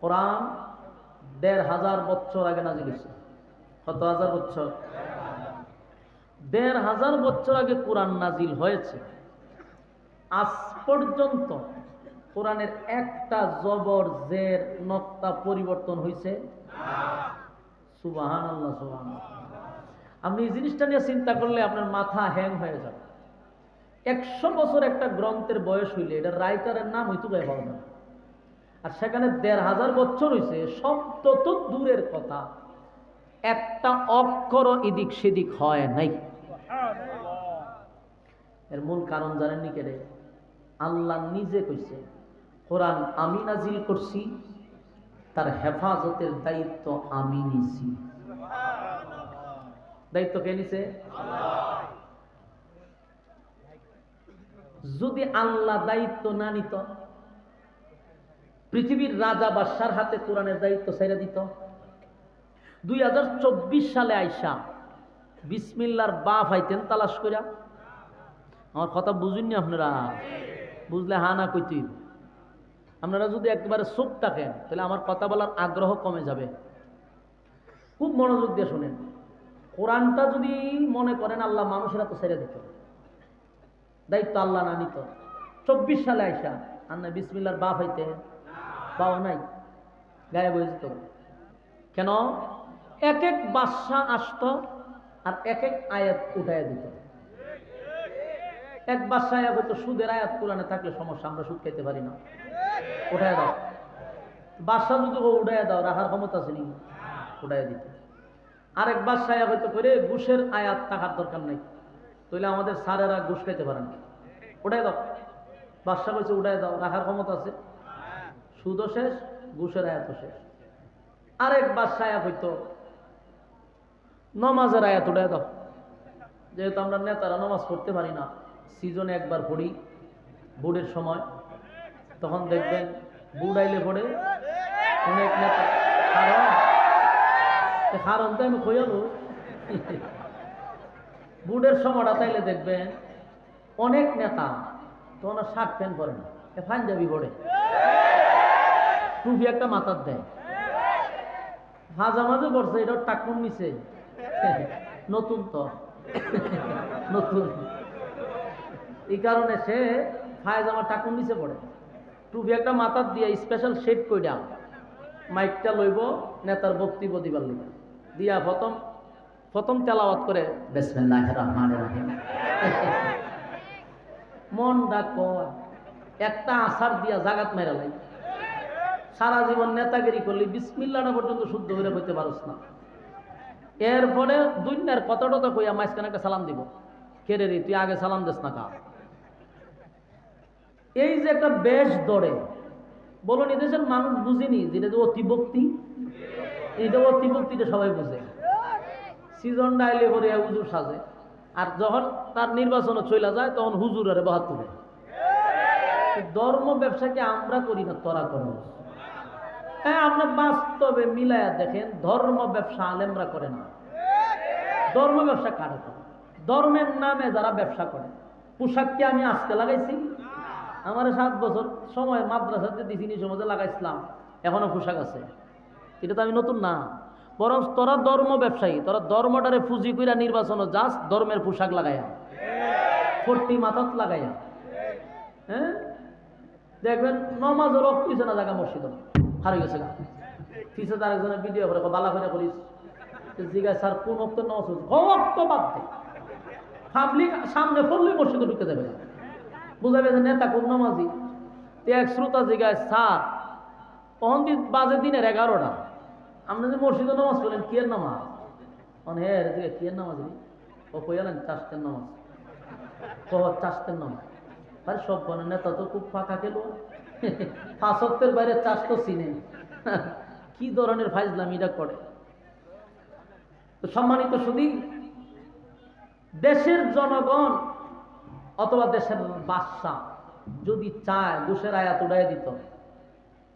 কোরআন ১৫০০ বছর আগে নাজিল হয়েছে। কত হাজার বছর? ১৫০০ বছর আগে কোরআন নাজিল হয়েছে। আজ পর্যন্ত কোরআনের একটা জবর জের নক্তা পরিবর্তন হয়েছে? সুবহানাল্লাহ, সুবহানাল্লাহ। আপনি এই জিনিসটা নিয়ে চিন্তা করলে আপনার মাথা হ্যাং হয়ে যাবে। ১০০ বছর একটা গ্রন্থের বয়স হইলে এটা রাইটারের নাম হইতো পাওয়া যাবে, আর সেখানে ১৫০০ বছর হয়েছে। শব্দ তো দূরের কথা, একটা অক্ষর এদিক সেদিক হয় নাই। এর মূল কারণ জানেননি কেড়ে? আল্লাহ নিজে কইছে কোরআন আমি নাজিল করছি, তার হেফাজতের দায়িত্ব আমি নিছি। দায়িত্ব কে নিছে? যদি আল্লাহ দায়িত্ব না নিত, পৃথিবীর রাজা বাদশার হাতে কোরআনের দায়িত্ব ছেড়ে দিত। ২০২৪ সালে আইসা বিসমিল্লাহর বাপ হাইতেন তালাশ কইরা। আমার কথা বুঝুননি আপনারা? বুঝলে হা না কইতে। আপনারা যদি একবারে চুপ থাকেন তাহলে আমার কথা বলার আগ্রহ কমে যাবে। খুব মনোযোগ দিয়ে শোনেন। কোরআনটা যদি মনে করেন আল্লাহ মানুষেরা তো ছেড়ে দিত, দায়িত্ব আল্লাহ না নিত, ২৪ সালে আইসা আন্না বিসমিল্লাহর বাপ হইতে পাও নাই, গায়ে বয়ে যেত। কেন? এক এক বাদশাহ আসতো আর এক এক আয়াত উঠাইয়া দিত। এক বাদশাহ হয়তো সুদের আয়াত কোরআনে থাকলে সমস্যা, আমরা সুদ খাইতে পারি না, উঠাইয়া দাও। বাদশাহ যদি উঠাইয়া দাও, রাখার ক্ষমতা আছে নি? উঠাইয়া দিত। আরেক বাদশাহ হয়তো করে ঘুষের আয়াত থাকার দরকার নাই, তাহলে আমাদের স্যারেরা ঘুষ খাইতে পারেন না, উঠাই দাও। বাদশাহ কইছে উঠাই দাও, রাখার ক্ষমতা আছে। সুদও শেষ, ঘুষের আয়াতও শেষ। আরেক বাদশাহ হইতো নমাজের আয়াত উঠাই দাও। যেহেতু আমরা নেতারা নমাজ পড়তে পারি না, সিজনে একবার পড়ি বুড়ের সময়, তখন দেখবেন বুড় আইলে পড়ে অনেক নেতা। কারণ তো আমি কইয়াবো বুড়ের সময়টা তাইলে দেখবেন অনেক নেতা তো ওনার শার্ট প্যান্ট পরে না, পাঞ্জাবি পড়ে, টুপি একটা মাথার দেয়, মাঝে মাঝে পড়ছে, এটা টাকুন নিছে নতুন তো নতুন, এই কারণে সে ফায়জামা টাকুন নিচে পড়ে, টুপি একটা মাথার দিয়ে স্পেশাল শেড কইরা মাইকটা লইব নেতার বক্তব্য দিবার লইব দিয়া প্রথম তেলাওয়াত করে বিসমিল্লাহির রহমানির রহিম। মন ডাক একটা আসার দিয়া জাগাত মেরা লাই। সারা জীবন নেতাগিরি করলি বিসমিল্লাহটা পর্যন্ত শুদ্ধ করে হইতে পারস না। এরপরে দুনিয়ার কতটা কইয়া মাঝখানে একটা সালাম দিব, কেরে রে তুই আগে সালাম দিস না কা। এই যে একটা বেশ দৌড়ে বলুন, এদেশের মানুষ বুঝিনি যেটা যে অতিভক্তি, এটা অতিভক্তিটা সবাই বুঝে। সিজন ডাইলে করে হুজুর সাজে, আর যখন তার নির্বাচনে চলে যায় তখন হুজুর আরে বাহাত্তরে। ধর্ম ব্যবসাকে আমরা করি না, তোরা করো। হ্যাঁ, আপনার বাস্তবে মিলায়া দেখেন, ধর্ম ব্যবসা আলেমরা করে না, ধর্ম ব্যবসা কারে করে? ধর্মের নামে যারা ব্যবসা করে। পোশাককে আমি আজকে লাগাইছি, আমার 7 বছর সময় মাদ্রাসাতে দিছি, সমাজে লাগাইছিলাম, এখনো পোশাক আছে। এটা তো আমি নতুন না, বরং তোরা ধর্ম ব্যবসায়ী, তোরা ধর্মটারে পুঁজি কইরা নির্বাচন যাস ধর্মের পোশাক লাগাইয়া, ফর্টি মাথাত লাগাইয়া। হ্যাঁ, দেখবেন নমাজ রক্ত হইছে না জায়গা মসজিদ হারে গেছে গা, পিছে তার একজনের ভিডিও করে বালা করে করিস জিজ্ঞাসা স্যার কোন অক্ত নামাজ অক্ত বাদ দে, পাবলিক সামনে পড়লে মসজিদে ঢুকে যাবে, বুঝাবে যে নেতা কোন নামাজি। এক শ্রোতা জিজ্ঞাসা স্যার তখন বাজে দিনের 11টা, আপনি যে মসজিদে নামাজ পড়লেন কিয়ের নামাজ? হ্যাঁ কিয়ের নামাজ? ও কইলেন চাষতের নামাজ। চাষতের নামাজ আরে সব বনে নেতা তো খুব ফাঁকা খেল, 5 ওয়াক্তের বাইরে চাষ তো চিনে। কি ধরনের ফাইজলামি এটা করে? তো সম্মানিত শুধু দেশের জনগণ অথবা দেশের বাদশা যদি চায় ঘুষের আয়াত উড়াই দিত,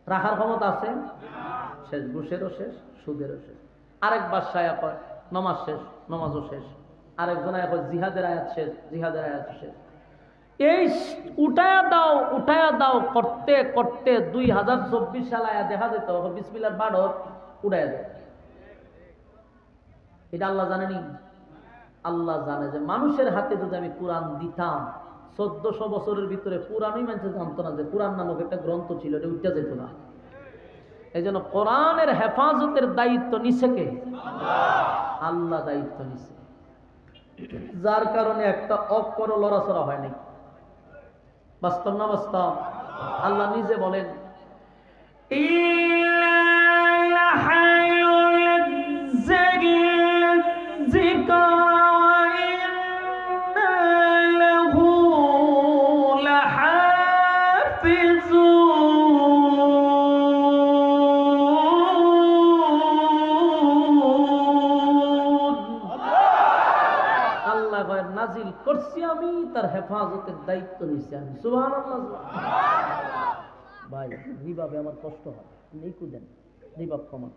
রাখার ক্ষমতা আছে? শেষ, ঘুষেরও শেষ, সুদেরও শেষ। আরেক বাদশা কয় নমাজ শেষ, নমাজও শেষ। আরেকজন এখন জিহাদের আয়াত শেষ, জিহাদের আয়াত শেষ। এই উঠায়া দাও করতে করতে 2024 সালে দেখা যেত বিসমিল্লাহর বাড়র উড়াইয়া দেয়। এটা আল্লাহ জানেনি? আল্লাহ জানে যে মানুষের হাতে যদি আমি কোরআন দিতাম 1400 বছরের ভিতরে কোরআনই মানুষ জানতো না যে কোরআন নামক একটা গ্রন্থ ছিল, এটা উঠতে যেত না। এই জন্য কোরআনের হেফাজতের দায়িত্ব নিছে কে? আল্লাহ দায়িত্ব নিছে, যার কারণে একটা অক্ষর লড়াচড়া হয় নাই। বাস্তব না বাস্তব? আল্লাহ নিজে বলেন নাজিল করছি আমি, তার হেফাজতের দায়িত্ব নিচ্ছি আমি। সুবহানাল্লাহ। ভাই রিবাবে আমার কষ্ট হয়, নেইকু দেন রিবাব কমান।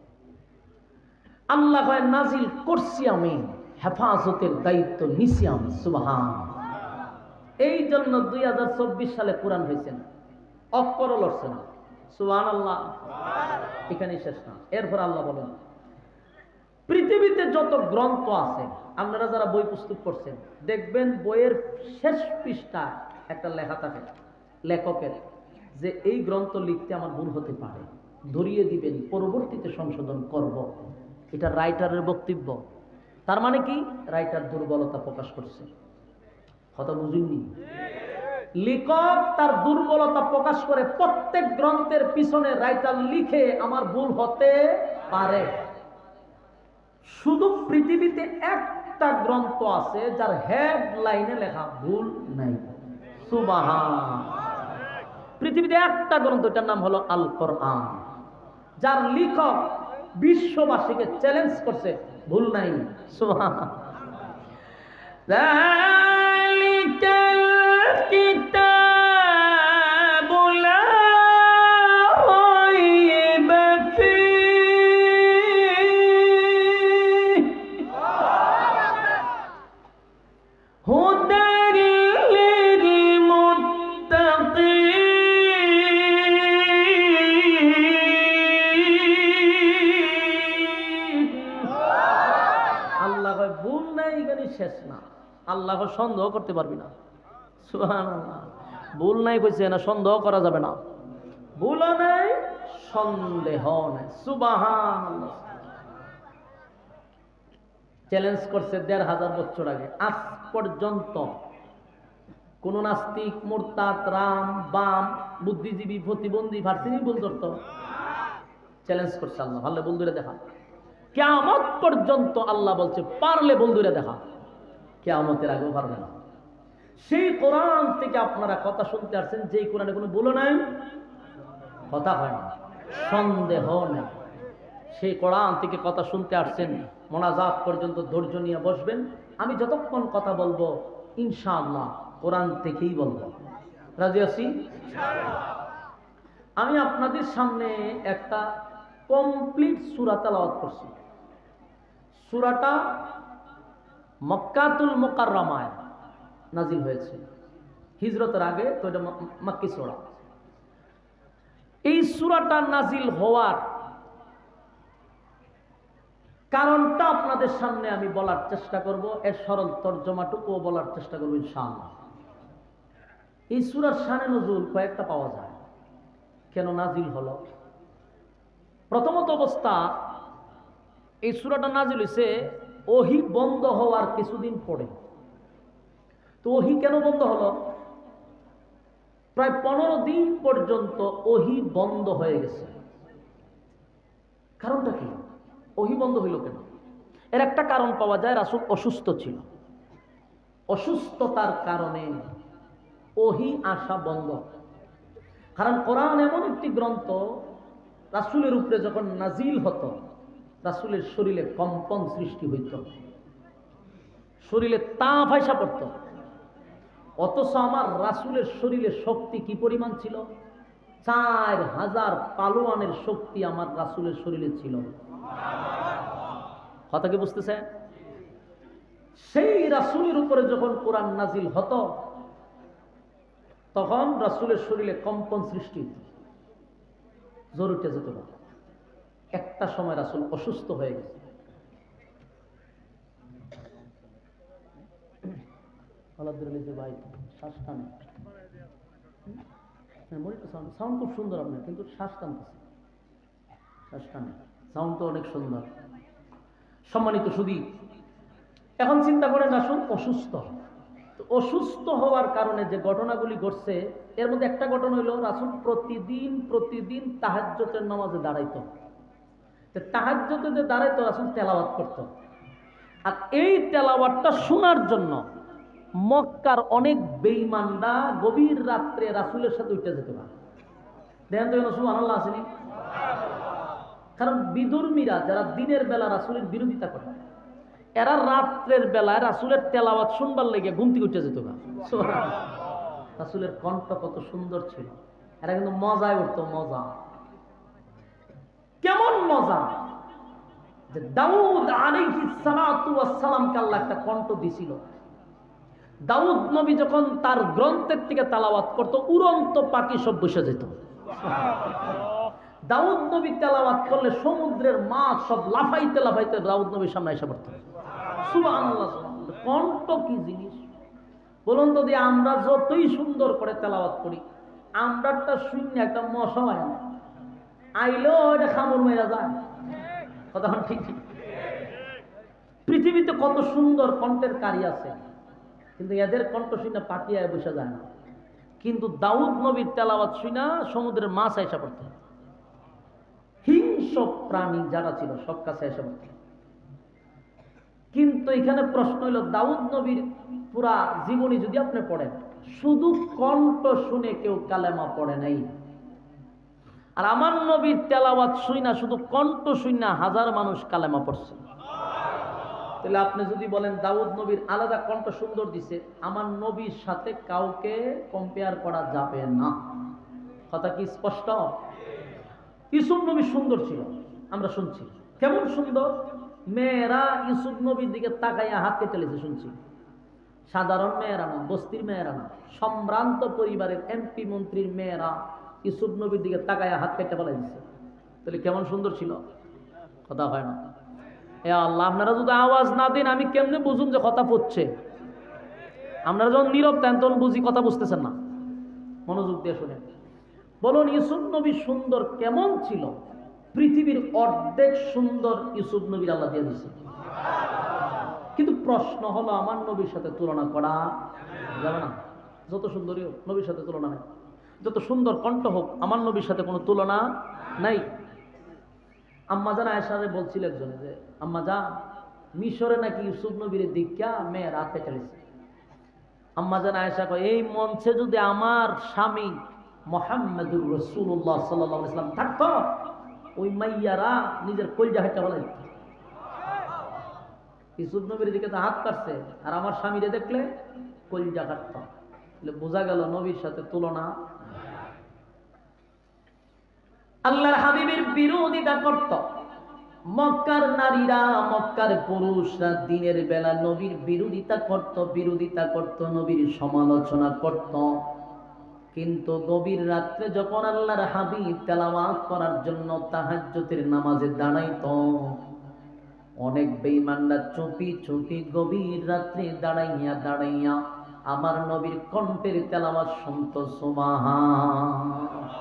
আল্লাহ কয় নাজিল করছি আমি, হেফাজতের দায়িত্ব নিছি আমি। সুবহানাল্লাহ। এই জন্য 2024 সালে কোরআন হয়েছে না, অক্ষরও লড়ছে না। সুবহানাল্লাহ। এখানেই শেষ না। এরপর আল্লাহ বলেন পৃথিবীতে যত গ্রন্থ আছে, আপনারা যারা বই পুস্তক করছেন দেখবেন বইয়ের শেষ পৃষ্ঠায় একটা লেখা থাকে লেখকের, যে এই গ্রন্থ লিখতে আমার ভুল হতে পারে, ধরিয়ে দিবেন, পরবর্তীতে সংশোধন করব। এটা রাইটারের বক্তব্য। তার মানে কি? রাইটার দুর্বলতা প্রকাশ করছে। কথা বুঝিনি? লেখক তার দুর্বলতা প্রকাশ করে প্রত্যেক গ্রন্থের পিছনে রাইটার লিখে আমার ভুল হতে পারে। শুধু পৃথিবীতে একটা গ্রন্থ আছে যার হেডলাইনে লেখা ভুল নাই। সুবহানাল্লাহ। পৃথিবীতে একটা গ্রন্থ, এটার নাম হলো আল কোরআন, যার লেখক বিশ্ববাসীকে চ্যালেঞ্জ করছে ভুল নাই। সুবহানাল্লাহ। যালিকাল কিতাবু লা রাইবা ফীহি হুদাল লিল মুত্তাকিন। আল্লাহ কয় ভুল নাই, এখানে শেষ না। আল্লাহ সন্দেহ করতে পারবি না। সুবহানাল্লাহ। ভুল নাই কইছে না, সন্দেহ করা যাবে না। ভুলও নাই, সন্দেহ নাই। সুবহানাল্লাহ। চ্যালেঞ্জ করছে 1500 বছর আগে। আজ পর্যন্ত কোন নাস্তিক, মুরতাদ, রাম, বাম, বুদ্ধিজীবী, প্রতিবন্ধী, ভার্সিনি ভুল ধরত? চ্যালেঞ্জ করছে আল্লাহ, পারলে ভুল ধরে দেখা। কিয়ামত পর্যন্ত আল্লাহ বলছে পারলে ভুল ধরে দেখা। কিয়ামতের আগেও পারবে না। সেই কোরআন থেকে আপনারা কথা শুনতে আসছেন, যেই কোরআনে কোনো ভুল নাই, কথা হয় না, সন্দেহ নেই। সেই কোরআন থেকে কথা শুনতে আসছেন, মোনাজাত পর্যন্ত ধৈর্য নিয়ে বসবেন। আমি যতক্ষণ কথা বলবো ইনশাআল্লাহ কোরআন থেকেই বলবো। রাজি আছি? আমি আপনাদের সামনে একটা কমপ্লিট সূরা তেলাওয়াত করছি। সূরাটা মক্কাতুল মুকাররমায় নাজিল হয়েছে, হিজরতের আগে, তো এটা মক্কি সূরা। এই সূরাটা নাজিল হওয়ার কারণটা আপনাদের সামনে আমি বলার চেষ্টা করব, এর সরল তর্জমাটুকুও বলার চেষ্টা করব ইনশাআল্লাহ। এই সূরার শানে নজুল কয়েকটা পাওয়া যায়, কেন নাজিল হলো। প্রথমত অবস্থা, এই সূরাটা নাজিল হয়েছে ওহী বন্ধ হওয়ার কিছুদিন পরে। তো ওহী কেন বন্ধ হলো? প্রায় 15 দিন পর্যন্ত ওহী বন্ধ হয়ে গেছে। কারণটা কি? ওহী বন্ধ হইল কেন? এর একটা কারণ পাওয়া যায়, রাসূল অসুস্থ ছিল। অসুস্থতার কারণে ওহী আসা বন্ধ। কারণ কোরআন এমন একটি গ্রন্থ, রাসূলের উপরে যখন নাজিল হতো রাসূলের শরীরে কম্পন সৃষ্টি হইত, শরীরে তাপ আইসা পড়ত। অথচ আমার রাসূলের শরীরে শক্তি কি পরিমাণ ছিল? 4000 পালোয়ানের শক্তি আমার রাসূলের শরীরে ছিল। কথা কি বুঝতেছে? সেই রাসূলের উপরে যখন কোরআন নাজিল হতো তখন রাসূলের শরীরে কম্পন সৃষ্টি হতো, জ্বর উঠে যেত না। একটা সময় রাসূল অসুস্থ হয়ে গেছে। ভাই শ্বাস টানে, সাউন্ড খুব সুন্দর আপনার, কিন্তু শ্বাস টানতেছে, শ্বাস টানে, সাউন্ড তো অনেক সুন্দর। সম্মানিত সুধী, এখন চিন্তা করেন রাসূল অসুস্থ। অসুস্থ হওয়ার কারণে যে ঘটনাগুলি ঘটছে, এর মধ্যে একটা ঘটনা হইল রাসূল প্রতিদিন তাহাজ্জুদের নামাজে দাঁড়াইতো। তাহাজ্জুদে যে দাঁড়াইতো রাসূল তেলাওয়াত করত। আর এই তেলাওয়াতটা শোনার জন্য মক্কার অনেক বেঈমানরা গভীর রাত্রে রাসূলের সাথে উঠে যেত না। দেখেন তো সুবহানাল্লাহ আসেনি? কারণ বিদুর্মীরা যারা দিনের বেলা রাসূলের বিরোধিতা করে, এরা রাত্রের বেলায় রাসূলের তেলাওয়াত শুনবার লেগে ঘুম থেকে উঠে যেত না। রাসূলের কণ্ঠ কত সুন্দর ছিল, এরা কিন্তু মজায় উঠতো। মজা কেমন মজা, যে দাউদ আলাইহিস সালাতু ওয়াস সালামকে আল্লাহ একটা কণ্ঠ দিছিল। দাউদ নবী যখন তার গ্রন্থের থেকে তেলাওয়াত করত, উড়ন্ত পাখি সব বসে যেত। দাউদ নবী তেলাওয়াত করলে সমুদ্রের মাছ সব লাফাইতে লাফাইতে দাউদ নবীর সামনে এসে পড়ত। সুবহানাল্লাহ, কণ্ঠ কি জিনিস বলুন তো। দিয়ে আমরা যতই সুন্দর করে তেলাওয়াত করি, আমরাটা শূন্য একটা মশা হয় না, আইলেও ওইটা খামর মেরা যায়। কথা ঠিক ঠিক। পৃথিবীতে কত সুন্দর কণ্ঠের কারি আছে, কিন্তু এদের কণ্ঠ শুনে পাকিয়ায় বসে যায় না। কিন্তু দাউদ নবীর তেলাওয়াত শুনা সমুদ্রের মাছ আইসা পড়ত, হিংস্র প্রাণী যারা ছিল সব কাছে এসে পড়ত। কিন্তু এখানে প্রশ্ন হইল, দাউদ নবীর পুরা জীবনী যদি আপনি পড়েন, শুধু কণ্ঠ শুনে কেউ কালেমা পড়ে নাই। আর আমার নবীর তেলাওয়াত শুইনা, শুধু কণ্ঠ শুইনা হাজার মানুষ কালেমা পড়ছে। তাহলে আপনি যদি বলেন দাউদ নবীর আলাদা কণ্ঠ সুন্দর দিছে, আমার নবীর সাথে কাউকে কম্পেয়ার করা যাবে না। কথা কি স্পষ্ট? ইউসুফ নবী সুন্দর ছিল, আমরা শুনছি। কেমন সুন্দর! মেয়েরা ইউসুফ নবীর দিকে তাকাইয়া হাত কেটে লেছে শুনছি। সাধারণ মেয়েরা না, বস্তির মেয়েরা না, সম্ভ্রান্ত পরিবারের এমপি মন্ত্রীর মেয়েরা ইউসুফ নবীর দিকে তাকাইয়া হাত কেটে ফেলাই দিচ্ছে। তাহলে কেমন সুন্দর ছিল! কথা হয় না। এ আল্লাহ, আপনারা যদি আওয়াজ না দিন আমি কেমনে বুঝুন যে কথা পড়ছে? আপনারা যখন নীরব তেন তখন বুঝি কথা বুঝতেছেন না। মনোযোগ দিয়ে শুনেন। বলুন ইউসুফ নবী সুন্দর কেমন ছিল? পৃথিবীর অর্ধেক সুন্দর ইউসুফ নবীর আল্লাহ দিয়ে দিয়েছে। কিন্তু প্রশ্ন হলো, আমার নবীর সাথে তুলনা করা যাবে না। যত সুন্দরী হোক, নবীর সাথে তুলনা নেই। যত সুন্দর কণ্ঠ হোক, আমার নবীর সাথে কোনো তুলনা নাই। আম্মাজান আয়েশারে বলছিল একজনে যে, আম্মাজান মিশরে নাকি ইউসুফ নবীর দীক্ষা মেয়ের হাতে চলেছে। আম্মাজান আয়েশা কয়, এই মঞ্চে যদি আমার স্বামী মুহাম্মদুর রাসূলুল্লাহ সাল্লাল্লাহু আলাইহি ওয়াসাল্লাম থাকতো, ওই মাইয়ারা নিজের কলজা হাঁটা বলে ইউসুফ নবীর দিকে তো হাত কাটছে, আর আমার স্বামীরে দেখলে কলজা কাটত। বোঝা গেল নবীর সাথে তুলনা। আল্লাহর হাবিবের বিরোধিতা করত মক্কার নারীরা, মক্কার পুরুষরা দিনের বেলা নবীর বিরোধিতা করত, নবীর সমালোচনা করত। কিন্তু গভীর রাত্রে যখন আল্লাহর হাবিব তেলাওয়াত করার জন্য তাহাজ্জুদের নামাজে দাঁড়াইতো, অনেক বেঈমানরা চুপি চুপি গভীর রাত্রে দাঁড়াইয়া আমার নবীর কণ্ঠের তেলাওয়াত শুনতো। সুবহানাল্লাহ।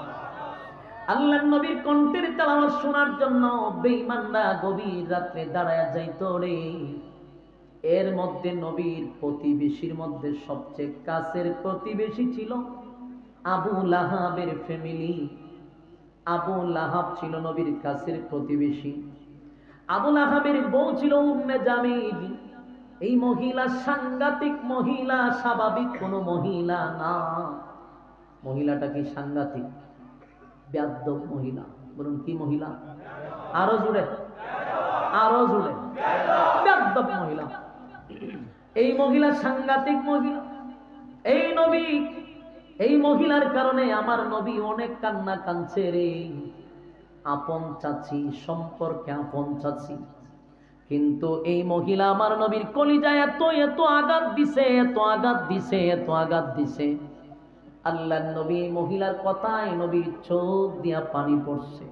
আল্লাহর নবীর কণ্ঠের তেলাওয়াত শোনার জন্য বেঈমানরা গভীর রাত্রে দাঁড়ায়া যাইতো রে। এর মধ্যে নবীর প্রতিবেশীর মধ্যে সবচেয়ে কাছের প্রতিবেশী ছিল আবু লাহাবের ফ্যামিলি। আবু লাহাব ছিল নবীর কাছের প্রতিবেশী। আবু লাহাবের বউ ছিল উম্মে জামিল। এই মহিলা সাংঘাতিক মহিলা, স্বাভাবিক কোনো মহিলা না। মহিলাটা কি সাংঘাতিক, বেয়াদব মহিলা। বলুন কি মহিলা? আরো জুড়ে বেয়াদব মহিলা। এই মহিলা সাংঘাতিক মহিলা। এই মহিলার কারণে আমার নবী অনেক কান্না কাঁদছে রে। আপন চাচি, সম্পর্কে আপন চাচি, কিন্তু এই মহিলা আমার নবীর কলিজায় এত আঘাত দিছে। আল্লাহ নবী মহিলার কথায় নবীর চোখ দিয়া পানি পড়ছে।